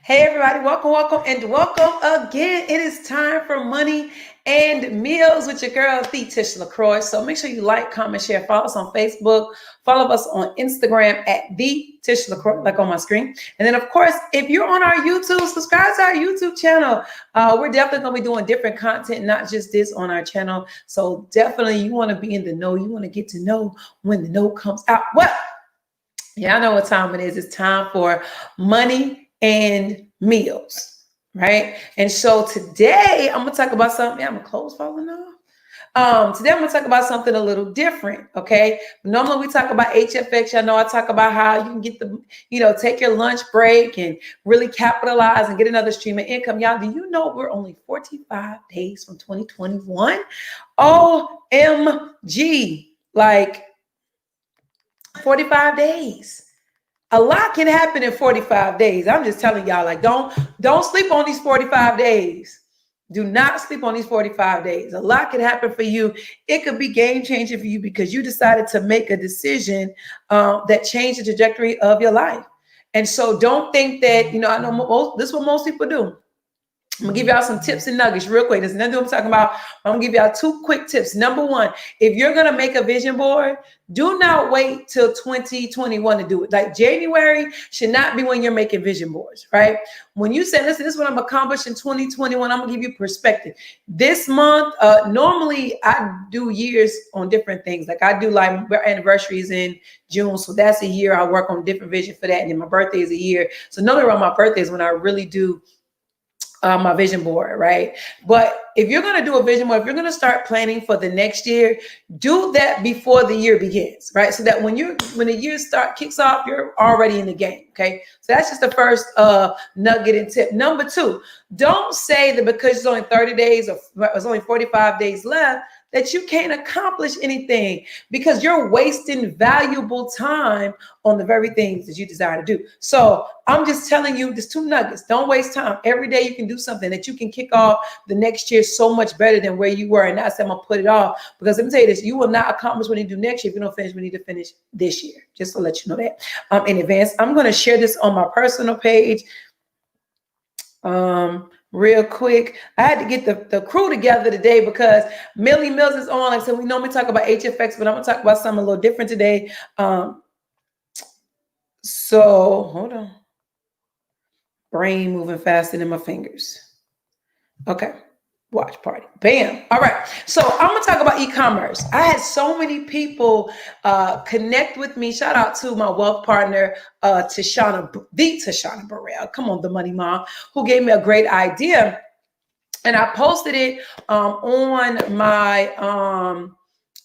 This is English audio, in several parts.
Hey everybody, welcome and welcome again. It is time for Money and Meals with your girl, the Tish LaCroix. So make sure you like, comment, share, follow us on Facebook, follow us on Instagram at the Tish LaCroix, like on my screen. And then of course, if you're on our YouTube, subscribe to our YouTube channel. We're definitely gonna be doing different content, not just this on our channel. So definitely you want to be in the know, you want to get to know when the know comes out. Well, y'all know what time it is. It's time for Money and Meals, right? And so today I'm gonna talk about something. Yeah, my clothes falling off. Today I'm gonna talk about something a little different. Okay. Normally we talk about HFX. I know I talk about how you can get take your lunch break and really capitalize and get another stream of income. Y'all, do you know we're only 45 days from 2021? OMG. Like 45 days. A lot can happen in 45 days. I'm just telling y'all, like, don't sleep on these 45 days. Do not sleep on these 45 days. A lot can happen for you. It could be game changing for you because you decided to make a decision that changed the trajectory of your life. And so don't think that, I know this is what most people do. I'm gonna give y'all some tips and nuggets real quick. There's nothing I'm talking about. I'm gonna give y'all two quick tips. Number one, if you're gonna make a vision board, do not wait till 2021 to do it. Like January should not be when you're making vision boards, right? When you say, listen, this is what I'm accomplishing in 2021, I'm gonna give you perspective. This month, normally I do years on different things. Like I do like anniversaries in June, so that's a year. I work on different vision for that, and then my birthday is a year. So normally around my birthday is when I really do my vision board, right? But if you're going to do a vision board, if you're going to start planning for the next year, do that before the year begins, right? So that when the year kicks off, you're already in the game. Okay. So that's just the first nugget and tip. Number two, don't say that because it's only 30 days or it's only 45 days left that you can't accomplish anything, because you're wasting valuable time on the very things that you desire to do. So I'm just telling you, there's two nuggets. Don't waste time. Every day you can do something that you can kick off the next year so much better than where you were. And that's I'm gonna put it off, because let me tell you this, you will not accomplish what you do next year if you don't finish what you need to finish this year. Just to let you know that in advance. I'm going to share this on my personal page. Real quick, I had to get the crew together today because Millie Mills is on. Like I said, we normally talk about HFX, but I'm gonna talk about something a little different today. So hold on. Brain moving faster than my fingers. Okay. Watch party. Bam. All right. So I'm going to talk about e-commerce. I had so many people connect with me. Shout out to my wealth partner, Tashana Burrell. Come on, the money mom, who gave me a great idea. And I posted it on my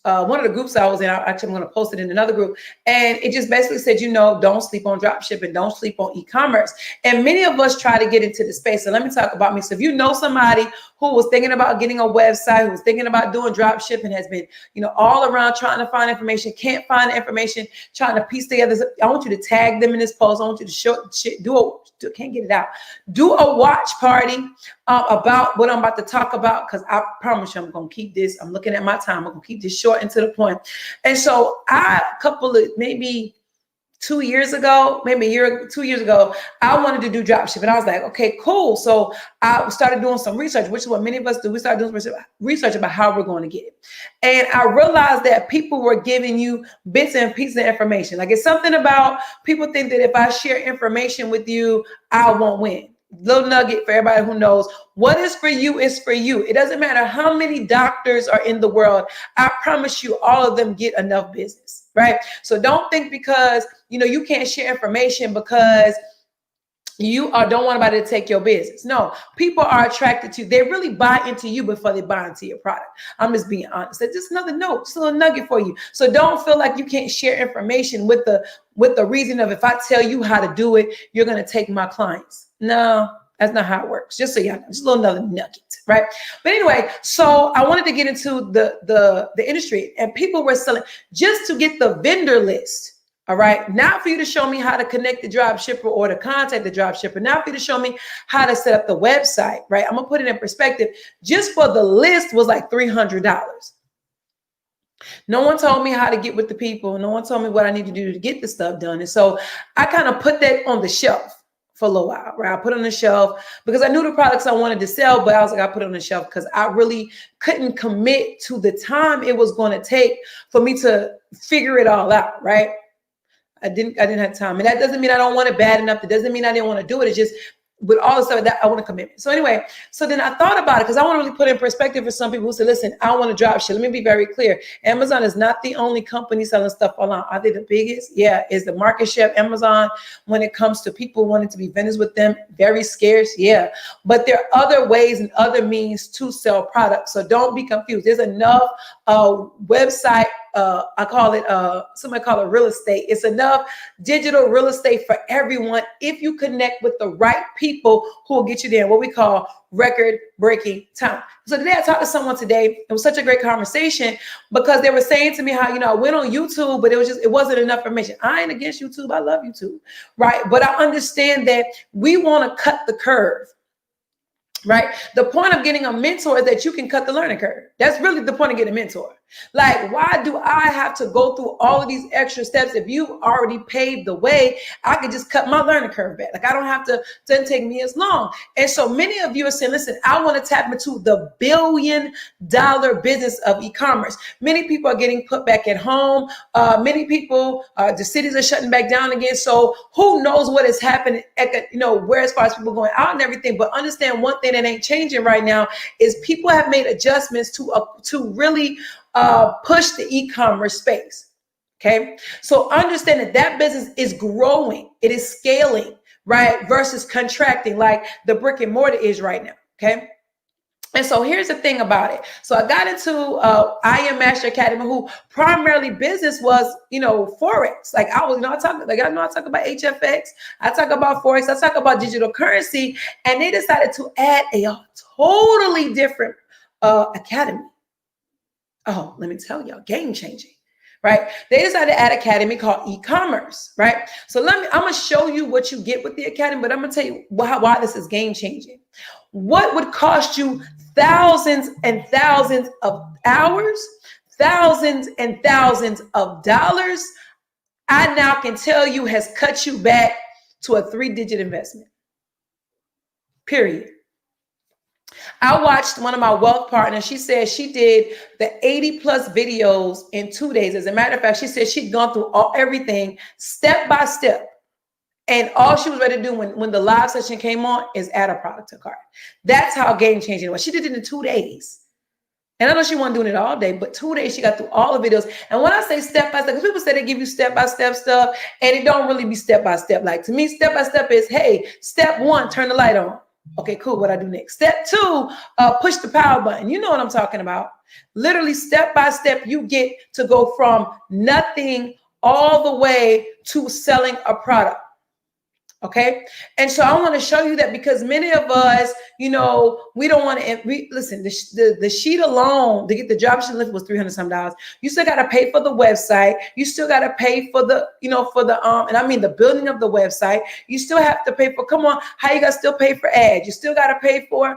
one of the groups I was in. I'm going to post it in another group. And it just basically said, don't sleep on drop shipping, don't sleep on e-commerce. And many of us try to get into the space. So let me talk about me. So if you know somebody who was thinking about getting a website, who was thinking about doing drop shipping, has been, all around trying to find information, can't find information, trying to piece together. I want you to tag them in this post. I want you to can't get it out. Do a watch party about what I'm about to talk about, because I promise you I'm going to keep this. I'm looking at my time. I'm going to keep this short and to the point. And so maybe 2 years ago, maybe 2 years ago, I wanted to do drop shipping. I was like, okay, cool. So I started doing some research, which is what many of us do. We started doing research about how we're going to get it. And I realized that people were giving you bits and pieces of information. Like, it's something about people think that if I share information with you, I won't win. Little nugget for everybody who knows, what is for you is for you. It doesn't matter how many doctors are in the world. I promise you, all of them get enough business, right? So don't think because, you can't share information because you don't want anybody to take your business. No, people are attracted to you. They really buy into you before they buy into your product. I'm just being honest. That's just another note, just a little nugget for you. So don't feel like you can't share information with the reason of, if I tell you how to do it, you're going to take my clients. No, that's not how it works. Just so y'all know, just a little another nugget, right? But anyway, so I wanted to get into the industry, and people were selling just to get the vendor list. All right. Now for you to show me how to connect the drop shipper or to contact the drop shipper. Now for you to show me how to set up the website, right? I'm going to put it in perspective. Just for the list was like $300. No one told me how to get with the people. No one told me what I need to do to get the stuff done. And so I kind of put that on the shelf for a little while, right? I put it on the shelf because I knew the products I wanted to sell, but I was like, I put it on the shelf because I really couldn't commit to the time it was going to take for me to figure it all out, right? I didn't have time. And that doesn't mean I don't want it bad enough. It doesn't mean I didn't want to do it. It's just with all the stuff that I want a commitment. So anyway, so then I thought about it because I want to really put in perspective for some people who say, listen, I want to drop shit. Let me be very clear. Amazon is not the only company selling stuff online. Are they the biggest? Yeah. Is the market share of Amazon when it comes to people wanting to be vendors with them very scarce? Yeah. But there are other ways and other means to sell products. So don't be confused. There's enough website, I call it, somebody call it real estate. It's enough digital real estate for everyone if you connect with the right people who will get you there, what we call record-breaking time. So today I talked to someone today. It was such a great conversation because they were saying to me how, I went on YouTube, but it wasn't enough information. I ain't against YouTube. I love YouTube, right? But I understand that we want to cut the curve. Right. The point of getting a mentor is that you can cut the learning curve. That's really the point of getting a mentor. Like, why do I have to go through all of these extra steps? If you've already paved the way, I could just cut my learning curve back. Like, I don't have to, it doesn't take me as long. And so many of you are saying, listen, I want to tap into the $1 billion business of e-commerce. Many people are getting put back at home. Many people, the cities are shutting back down again. So who knows what is happening, where as far as people going out and everything. But understand one thing that ain't changing right now is people have made adjustments to really push the e-commerce space. Okay. So understand that business is growing. It is scaling, right? Versus contracting like the brick and mortar is right now. Okay. And so here's the thing about it. So I got into I Am Master Academy, who primarily business was, Forex. Like I talk about HFX. I talk about Forex. I talk about digital currency. And they decided to add a totally different academy. Oh, let me tell y'all, game changing. Right? They decided to add an academy called e-commerce, right? So I'm going to show you what you get with the academy, but I'm going to tell you why this is game changing. What would cost you thousands and thousands of hours, thousands and thousands of dollars, I now can tell you has cut you back to a 3-digit investment. Period. I watched one of my wealth partners. She said she did the 80 plus videos in 2 days. As a matter of fact, she said she'd gone through everything step by step. And all she was ready to do when the live session came on is add a product to cart. That's how game changing it was. She did it in 2 days. And I know she wasn't doing it all day, but 2 days she got through all the videos. And when I say step by step, because people say they give you step by step stuff, and it don't really be step by step. Like to me, step by step is, hey, step 1, turn the light on. Okay, cool. What I do next? Step 2, push the power button. You know what I'm talking about. Literally step by step, you get to go from nothing all the way to selling a product. Okay. And so I want to show you that because many of us, we don't want to listen, the sheet alone to get the dropshipping lift was $300 some. You still got to pay for the website. You still got to pay for the, and I mean the building of the website. You still have to pay for, come on, how you got to still pay for ads? You still got to pay for,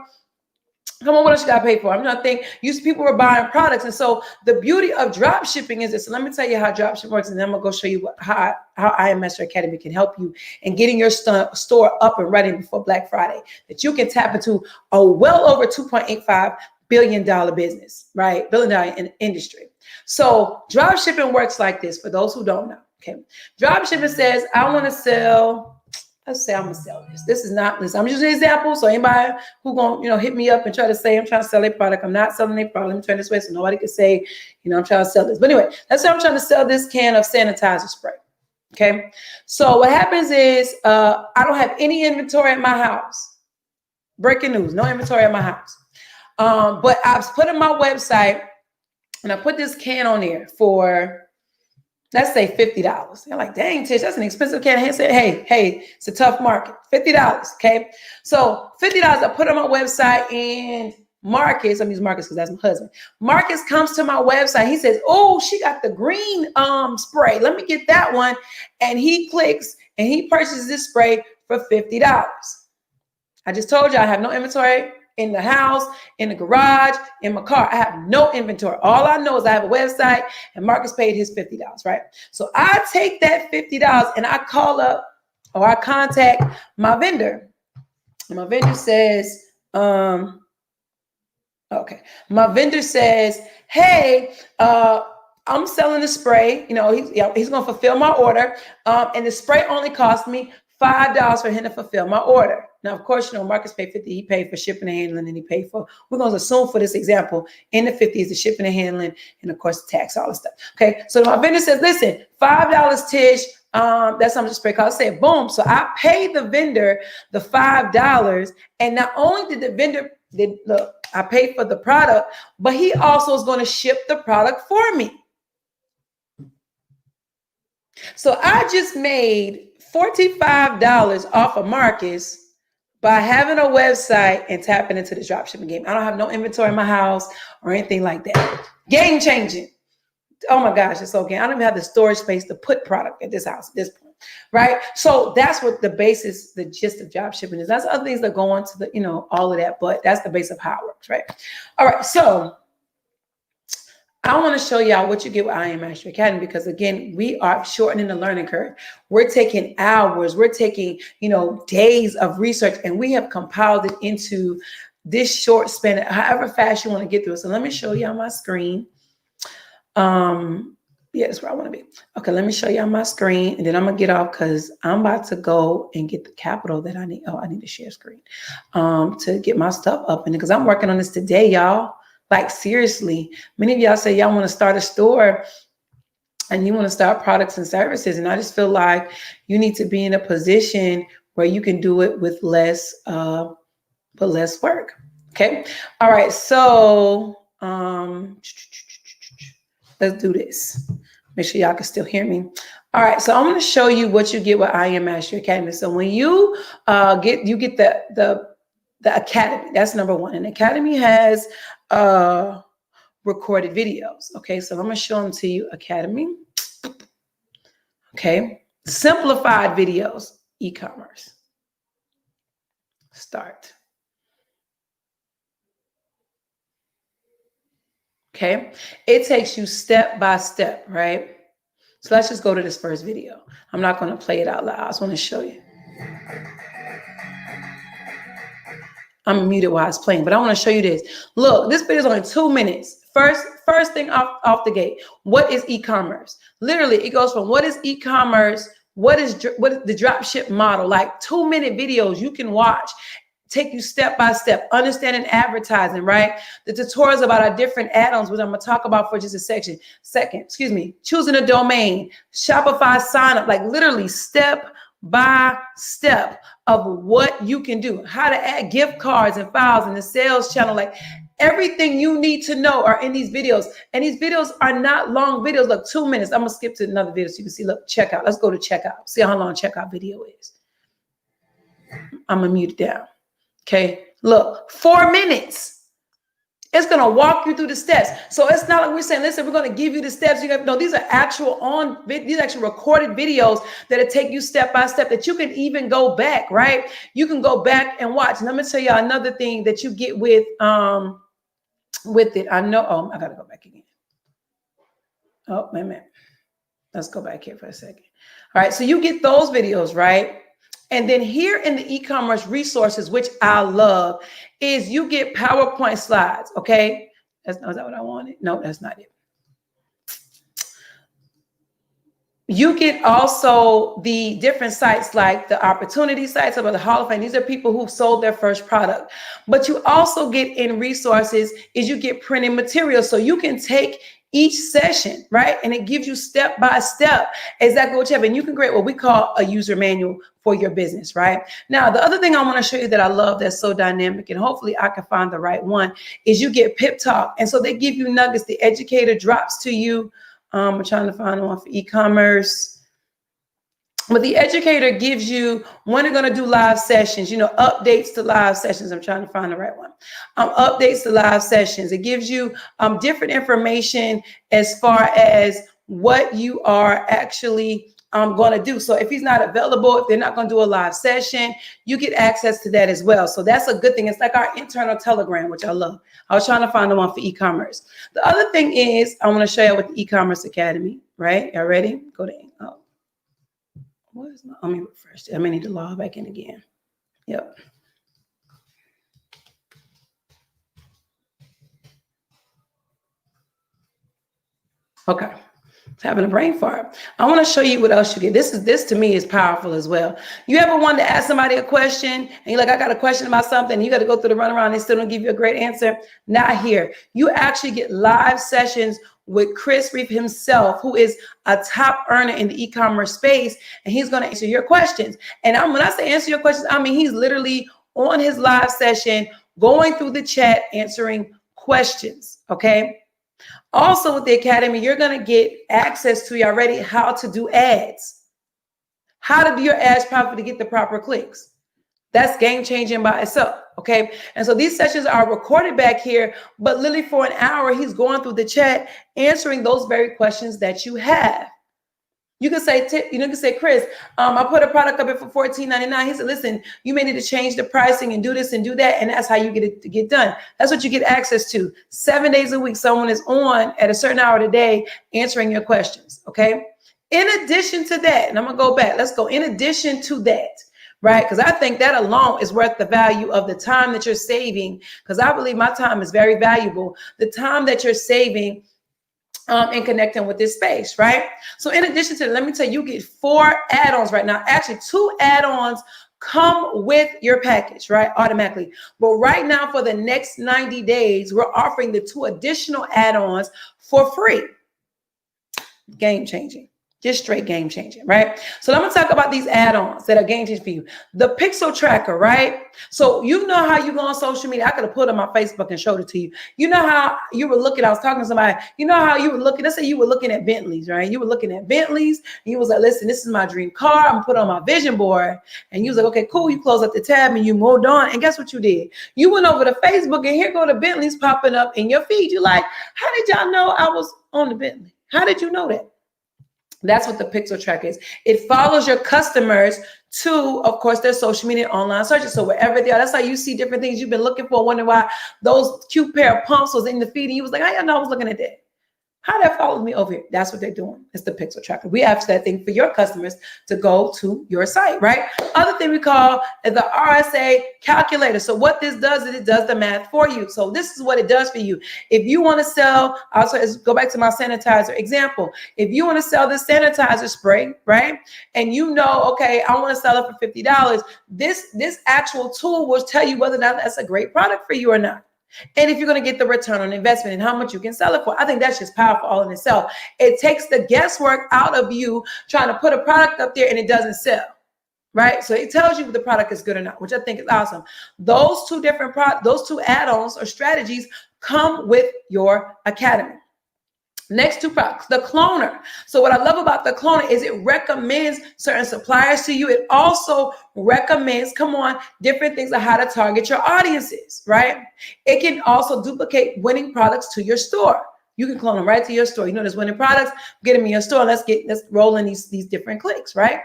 come on, what else you got to pay for? I'm not thinking, people were buying products. And so the beauty of drop shipping is this. So let me tell you how drop shipping works. And then I'm going to go show you how I Am Master Academy can help you in getting your store up and running before Black Friday, that you can tap into a well over $2.85 billion business, right? $1 billion industry. So drop shipping works like this for those who don't know. Okay. Drop shipping says, I want to sell, let's say I'm gonna sell this. This is not this. I'm using an example. So anybody who gonna hit me up and try to say I'm trying to sell a product, I'm not selling a product. Let me turn this way so nobody can say, I'm trying to sell this. But anyway, let's say I'm trying to sell this can of sanitizer spray. Okay. So what happens is I don't have any inventory at my house. Breaking news, no inventory at my house. But I've put in my website and I put this can on there for, let's say $50. You're like, dang, Tish, that's an expensive can. I said, hey, it's a tough market. $50. Okay. So $50 I put on my website, and Marcus, I'm using Marcus because that's my husband. Marcus comes to my website. He says, oh, she got the green spray. Let me get that one. And he clicks and he purchases this spray for $50. I just told you I have no inventory in the house, in the garage, in my car. I have no inventory. All I know is I have a website and Marcus paid his $50, right? So I take that $50 and I call up or I contact my vendor. And my vendor says, okay. My vendor says, hey, I'm selling the spray. He's going to fulfill my order. And the spray only cost me $5 for him to fulfill my order. Now, of course, Marcus paid 50. He paid for shipping and handling, and he paid for, we're going to assume for this example, in the 50 is the shipping and handling, and of course, the tax, all the stuff. Okay. So my vendor says, listen, $5, Tish. That's how much the spray cost. I said, boom. So I paid the vendor the $5. And not only did the vendor, I paid for the product, but he also is going to ship the product for me. So I just made $45 off of Marcus by having a website and tapping into the dropshipping game. I don't have no inventory in my house or anything like that. Game changing. Oh my gosh, it's okay. I don't even have the storage space to put product at this house at this point, right? So that's what the basis, the gist of drop shipping is. That's other things that go into the, all of that, but that's the base of how it works, right? All right, so I want to show y'all what you get with I Am Mastery Academy, because again, we are shortening the learning curve. We're taking hours, we're taking, days of research, and we have compiled it into this short span, however fast you want to get through it. So let me show y'all my screen. Yeah, that's where I want to be. Okay, let me show y'all my screen, and then I'm gonna get off because I'm about to go and get the capital that I need. Oh, I need to share screen to get my stuff up, and because I'm working on this today, y'all. Like seriously, many of y'all say y'all want to start a store and you want to start products and services, and I just feel like you need to be in a position where you can do it with less work. Okay, all right, so let's do this. Make sure y'all can still hear me. All right, so I'm going to show you what you get with I Am Mastery Academy. So when you get the academy, that's number one. And academy has recorded videos. Okay, so I'm going to show them to you. Academy. Okay, simplified videos, e-commerce. Start. Okay, it takes you step by step, right? So let's just go to this first video. I'm not going to play it out loud. I just want to show you. I'm muted while it's playing, but I want to show you this. Look, this video is only 2 minutes. First thing off the gate. What is e-commerce? Literally, it goes from what is e-commerce, what is the drop ship model, like 2-minute videos you can watch. Take you step by step, understanding advertising, right? The tutorials about our different add-ons, which I'm going to talk about for just a second, choosing a domain, Shopify sign up, like literally step by step of what you can do, how to add gift cards and files in the sales channel, like everything you need to know are in these videos. And these videos are not long videos. Look, 2 minutes. I'm going to skip to another video so you can see, look, checkout. Let's go to checkout. See how long checkout video is. I'm going to mute it down. Okay, look, 4 minutes. It's going to walk you through the steps. So it's not like we're saying, listen, we're going to give you the steps. No, these are these are actual recorded videos that'll take you step by step that you can even go back, right? You can go back and watch. And let me tell you another thing that you get with it. I know, I got to go back again. Oh, wait a minute. Let's go back here for a second. All right, so you get those videos, right? And then here in the e-commerce resources, which I love, is you get PowerPoint slides, okay? Is that what I wanted? No, that's not it. You get also the different sites like the opportunity sites about the Hall of Fame. These are people who sold their first product. But you also get in resources is you get printed materials. So you can take each session, right? And it gives you step by step exactly what you have. And you can create what we call a user manual for your business, right? Now, the other thing I want to show you that I love that's so dynamic, and hopefully I can find the right one, is you get Pip Talk. And so they give you nuggets. The educator drops to you. I'm trying to find one for e-commerce. But the educator gives you when they're going to do live sessions, updates to live sessions. I'm trying to find the right one. Updates to live sessions. It gives you different information as far as what you are actually going to do. So if he's not available, if they're not going to do a live session, you get access to that as well. So that's a good thing. It's like our internal Telegram, which I love. I was trying to find the one for e-commerce. The other thing is I want to show you with the e-commerce academy, right? Y'all ready? Go to Let me refresh it. I may need to log back in again. Yep. Okay. Having a brain fart. I want to show you what else you get. This to me is powerful as well. You ever wanted to ask somebody a question and you're like, I got a question about something, and you got to go through the runaround and they still don't give you a great answer? Not here. You actually get live sessions with Chris Reeve himself, who is a top earner in the e-commerce space, and he's going to answer your questions. And when I say answer your questions, I mean he's literally on his live session, going through the chat, answering questions. Okay. Also with the Academy, you're going to get access to already how to do ads, how to do your ads properly to get the proper clicks. That's game changing by itself. Okay. And so these sessions are recorded back here, but literally for an hour, he's going through the chat, answering those very questions that you have. You can say, Chris, I put a product up here for $14.99. He said, listen, you may need to change the pricing and do this and do that. And that's how you get it to get done. That's what you get access to. 7 days a week, someone is on at a certain hour of the day answering your questions. Okay. In addition to that, and I'm going to go back. Let's go. In addition to that, right? Because I think that alone is worth the value of the time that you're saving. Because I believe my time is very valuable. The time that you're saving and connecting with this space, right? So in addition to that, let me tell you, you get 4 add-ons right now. Actually, 2 add-ons come with your package, right? Automatically. But right now, for the next 90 days, we're offering the 2 additional add-ons for free. Game changing. Just straight game changing, right? So I'm going to talk about these add-ons that are game changing for you. The pixel tracker, right? So you know how you go on social media. I could have put it on my Facebook and showed it to you. You know how you were looking, I was talking to somebody, you know how you were looking, let's say you were looking at Bentleys, right? You were looking at Bentleys and you was like, listen, this is my dream car. I'm going to put it on my vision board. And you was like, okay, cool. You close up the tab and you moved on. And guess what you did? You went over to Facebook and here go the Bentleys popping up in your feed. You're like, how did y'all know I was on the Bentley? How did you know that? That's what the pixel tracker is. It follows your customers to, of course, their social media online searches. So wherever they are, that's how you see different things you've been looking for, wondering why those cute pair of pumps was in the feed. And you was like, how y'all know I was looking at that? How that follows me over here? That's what they're doing. It's the pixel tracker. We have that thing for your customers to go to your site, right? Other thing we call the RSA calculator. So what this does is it does the math for you. So this is what it does for you. If you want to sell, also go back to my sanitizer example. If you want to sell this sanitizer spray, right? And you know, okay, I want to sell it for $50. This actual tool will tell you whether or not that's a great product for you or not. And if you're going to get the return on investment and how much you can sell it for. I think that's just powerful all in itself. It takes the guesswork out of you trying to put a product up there and it doesn't sell, right? So it tells you if the product is good or not, which I think is awesome. Those 2 add-ons or strategies come with your academy. Next 2 products, the cloner. So what I love about the cloner is it recommends certain suppliers to you. It also recommends, different things on how to target your audiences, right? It can also duplicate winning products to your store. You can clone them right to your store. You know, there's winning products, get them in your store. Let's roll in these different clicks, right?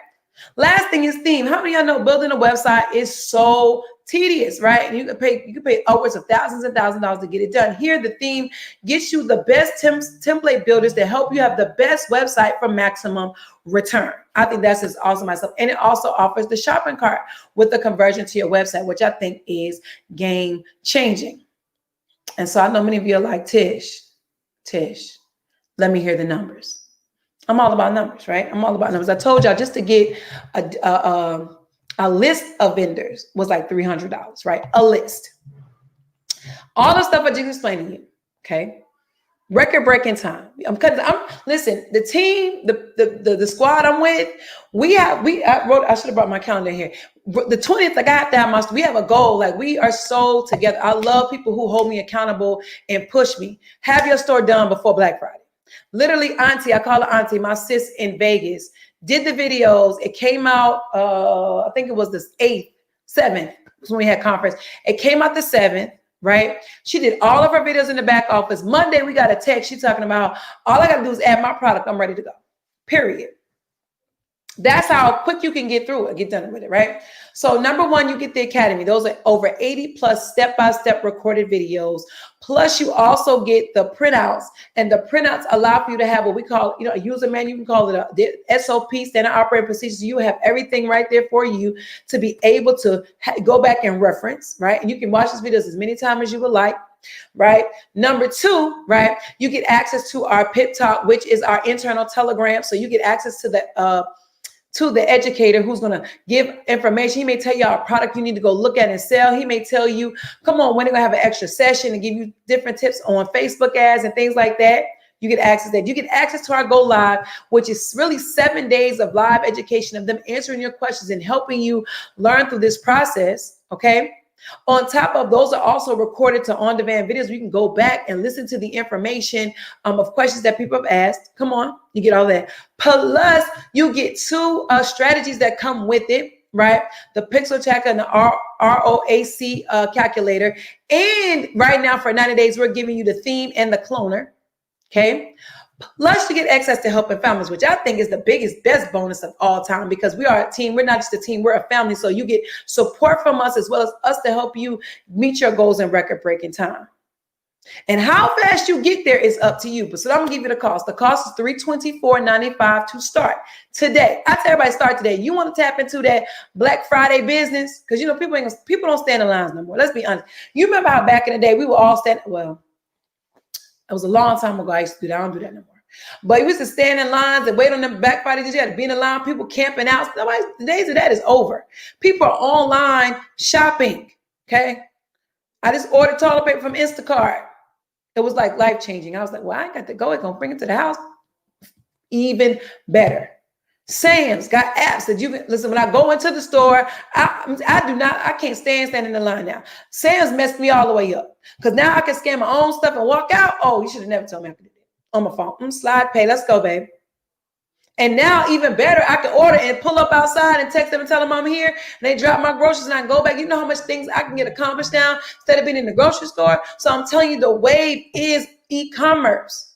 Last thing is theme. How many of y'all know building a website is so tedious, right? And you can pay upwards of thousands and thousands of dollars to get it done. Here, the theme gets you the best template builders to help you have the best website for maximum return. I think that's just awesome myself. And it also offers the shopping cart with the conversion to your website, which I think is game changing. And so I know many of you are like, Tish, let me hear the numbers. I'm all about numbers, right? I'm all about numbers. I told y'all just to get a list of vendors was like $300, right? A list. All the stuff I just explained to you, okay? Record-breaking time. Listen, the team, the squad I'm with, I should have brought my calendar here. The 20th, like I have to have we have a goal. Like we are so together. I love people who hold me accountable and push me. Have your store done before Black Friday. Literally, auntie, I call her auntie, my sis in Vegas, did the videos. It came out, I think it was the 7th was when we had conference. It came out the 7th, right? She did all of her videos in the back office. Monday, we got a text. She's talking about, all I got to do is add my product. I'm ready to go, period. That's how quick you can get through it, get done with it, right? So number one, you get the academy. Those are over 80 plus step-by-step recorded videos. Plus you also get the printouts, and the printouts allow for you to have what we call, a user manual. You can call it the SOP, standard operating procedures. You have everything right there for you to be able to go back and reference, right? And you can watch these videos as many times as you would like. Right. Number two, right, you get access to our Pip Talk, which is our internal Telegram. So you get access to the educator who's going to give information. He may tell you a product you need to go look at and sell. He may tell you, come on, when they're going to have an extra session and give you different tips on Facebook ads and things like that. You get access to that. You get access to our Go Live, which is really 7 days of live education of them answering your questions and helping you learn through this process. Okay. On top of those are also recorded to on-demand videos. You can go back and listen to the information of questions that people have asked. Come on, you get all that. Plus, you get two strategies that come with it, right? The pixel tracker and the ROAC calculator. And right now for 90 days, we're giving you the theme and the cloner. Okay. Plus, you get access to helping families, which I think is the best bonus of all time, because we are a team. We're not just a team, we're a family. So you get support from us as well as us to help you meet your goals in record-breaking time. And how fast you get there is up to you. But so I'm gonna give you the cost. The cost is $324.95 to start today. I tell everybody start today. You want to tap into that Black Friday business? Because people don't stand in lines no more. Let's be honest. You remember how back in the day we were all standing, well, it was a long time ago I used to do that. I don't do that no more. But we used to stand in lines and wait on them Black Friday. You had to be in a line, people camping out. The days of that is over. People are online shopping. Okay. I just ordered toilet paper from Instacart. It was like life-changing. I was like, well, I ain't got to go. It's going to bring it to the house. Even better. Sam's got apps that you can listen. When I go into the store, I can't stand in the line now. Sam's messed me all the way up because now I can scan my own stuff and walk out. Oh, you should have never told me I could do that on my phone. Slide pay. Let's go, babe. And now even better, I can order and pull up outside and text them and tell them I'm here. And they drop my groceries and I can go back. You know how much things I can get accomplished now instead of being in the grocery store. So I'm telling you, the wave is e-commerce.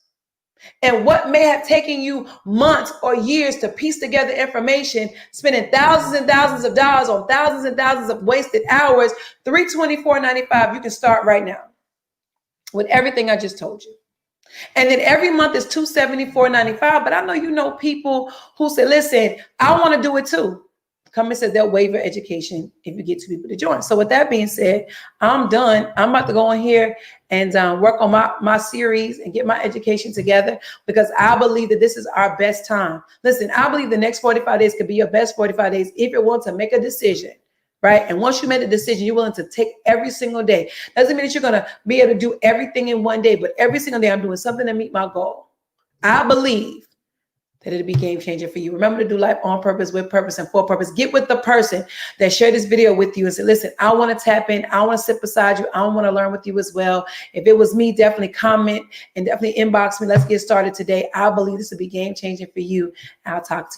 And what may have taken you months or years to piece together information, spending thousands and thousands of dollars on thousands and thousands of wasted hours, $324.95, you can start right now with everything I just told you. And then every month is $274.95. But I know people who say, listen, I want to do it too. Come and says they'll waive your education if you get two people to join. So with that being said, I'm done. I'm about to go in here and work on my series and get my education together, because I believe that this is our best time. Listen, I believe the next 45 days could be your best 45 days if you want to make a decision, right? And once you made a decision, you're willing to take every single day. Doesn't mean that you're going to be able to do everything in one day, but every single day I'm doing something to meet my goal. I believe that it'll be game changer for you. Remember to do life on purpose, with purpose, and for purpose. Get with the person that shared this video with you and say, listen, I want to tap in. I want to sit beside you. I want to learn with you as well. If it was me, definitely comment and definitely inbox me. Let's get started today. I believe this will be game changing for you. I'll talk to you.